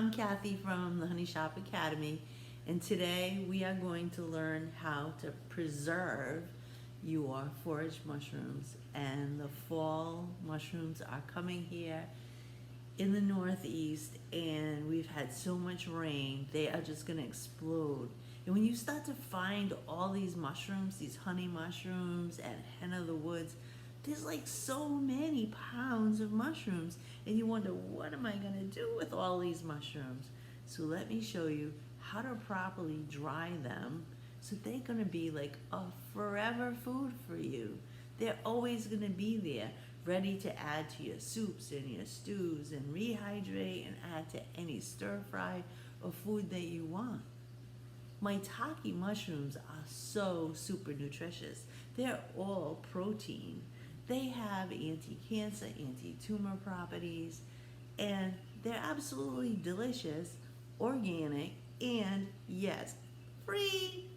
I'm Kathy from the Honey Shop Academy, and today we are going to learn how to preserve your foraged mushrooms. And the fall mushrooms are coming here in the Northeast, and we've had so much rain, they are just going to explode. And when you start to find all these mushrooms, these honey mushrooms and hen of the woods, there's like so many pounds of mushrooms, and you wonder, what am I going to do with all these mushrooms? So let me show you how to properly dry them so they're going to be like a forever food for you. They're always going to be there, ready to add to your soups and your stews and rehydrate and add to any stir fry or food that you want. Maitake mushrooms are so super nutritious. They're all protein. They have anti-cancer, anti-tumor properties, and they're absolutely delicious, organic, and yes, free.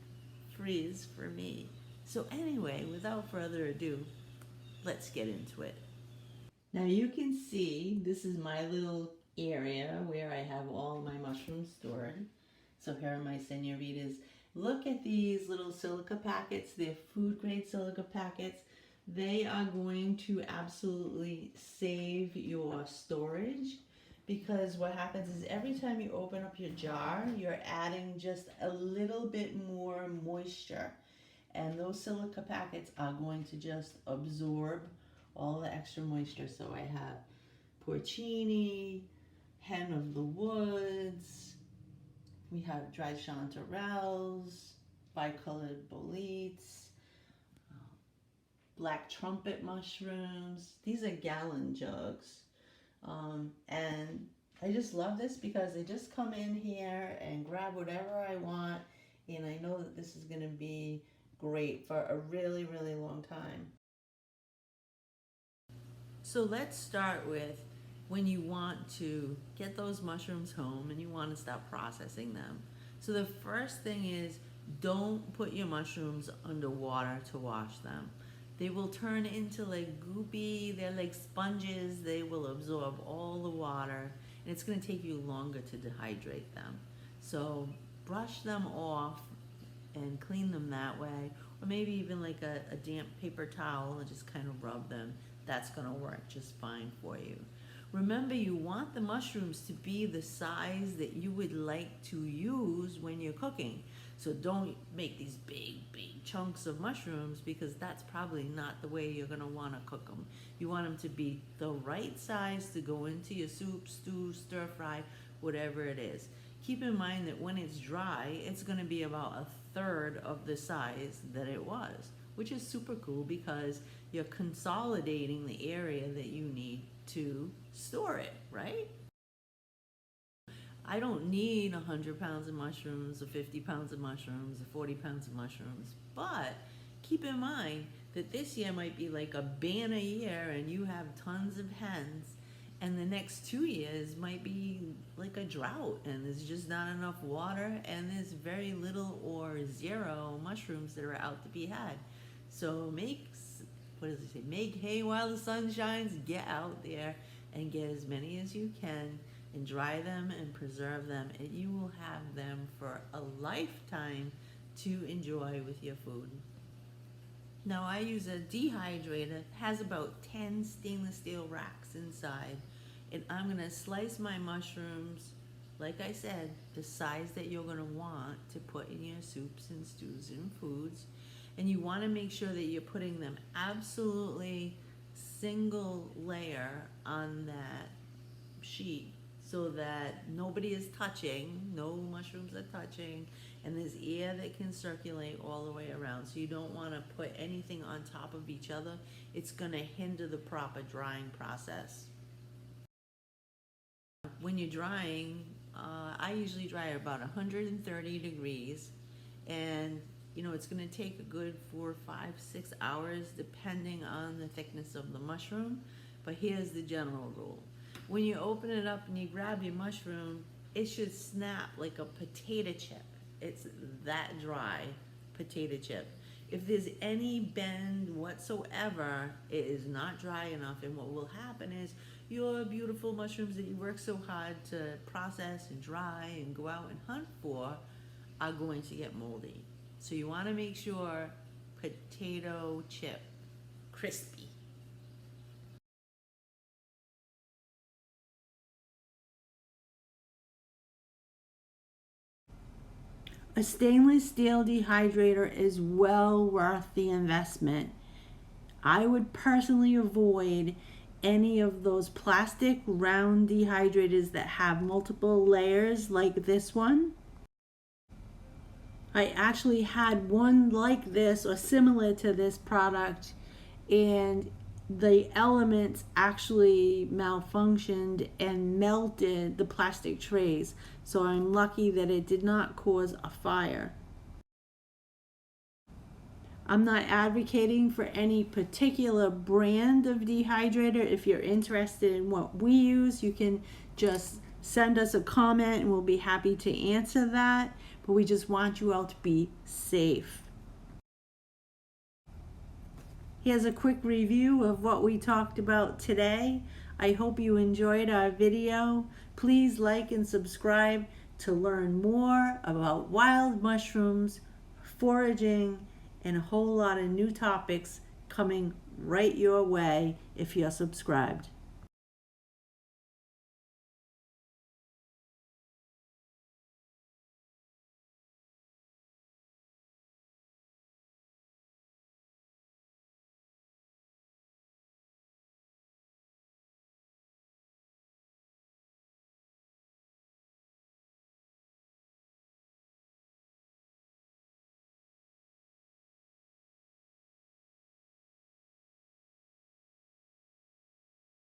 Free is for me. So anyway, without further ado, let's get into it. Now you can see this is my little area where I have all my mushrooms stored. So here are my senoritas. Look at these little silica packets. They're food grade silica packets. They are going to absolutely save your storage, because what happens is every time you open up your jar, you're adding just a little bit more moisture. And those silica packets are going to just absorb all the extra moisture. So I have porcini, hen of the woods, we have dried chanterelles, bicolored boletes, black trumpet mushrooms. These are gallon jugs. And I just love this because I just come in here and grab whatever I want, and I know that this is going to be great for a really, really long time. So let's start with when you want to get those mushrooms home and you want to start processing them. So the first thing is, don't put your mushrooms under water to wash them. They will turn into like goopy, they're like sponges, they will absorb all the water, and it's going to take you longer to dehydrate them. So brush them off and clean them that way, or maybe even like a damp paper towel and just kind of rub them. That's going to work just fine for you. Remember, you want the mushrooms to be the size that you would like to use when you're cooking. So don't make these big chunks of mushrooms, because that's probably not the way you're going to want to cook them. You want them to be the right size to go into your soup, stew, stir fry, whatever it is. Keep in mind that when it's dry, it's going to be about a third of the size that it was, which is super cool because you're consolidating the area that you need to store it, right? I don't need 100 pounds of mushrooms or 50 pounds of mushrooms or 40 pounds of mushrooms, but keep in mind that this year might be like a banner year and you have tons of hens, and the next 2 years might be like a drought and there's just not enough water and there's very little or zero mushrooms that are out to be had. So make hay while the sun shines. Get out there and get as many as you can and dry them and preserve them, and you will have them for a lifetime to enjoy with your food. Now I use a dehydrator. It has about 10 stainless steel racks inside, and I'm going to slice my mushrooms, like I said, the size that you're going to want to put in your soups and stews and foods. And you want to make sure that you're putting them absolutely single layer on that sheet, so that nobody is touching, no mushrooms are touching, and there's air that can circulate all the way around. So you don't want to put anything on top of each other. It's going to hinder the proper drying process. When you're drying, I usually dry at about 130 degrees, and you know, it's going to take a good 4, 5, 6 hours depending on the thickness of the mushroom. But here's the general rule. When you open it up and you grab your mushroom, it should snap like a potato chip. It's that dry potato chip. If there's any bend whatsoever, it is not dry enough, and what will happen is your beautiful mushrooms that you work so hard to process and dry and go out and hunt for are going to get moldy. So you want to make sure potato chip, crispy. A stainless steel dehydrator is well worth the investment. I would personally avoid any of those plastic round dehydrators that have multiple layers like this one. I actually had one like this or similar to this product, and the elements actually malfunctioned and melted the plastic trays. So I'm lucky that it did not cause a fire. I'm not advocating for any particular brand of dehydrator. If you're interested in what we use, you can just send us a comment and we'll be happy to answer that. But we just want you all to be safe. Here's a quick review of what we talked about today. I hope you enjoyed our video. Please like and subscribe to learn more about wild mushrooms, foraging, and a whole lot of new topics coming right your way if you're subscribed.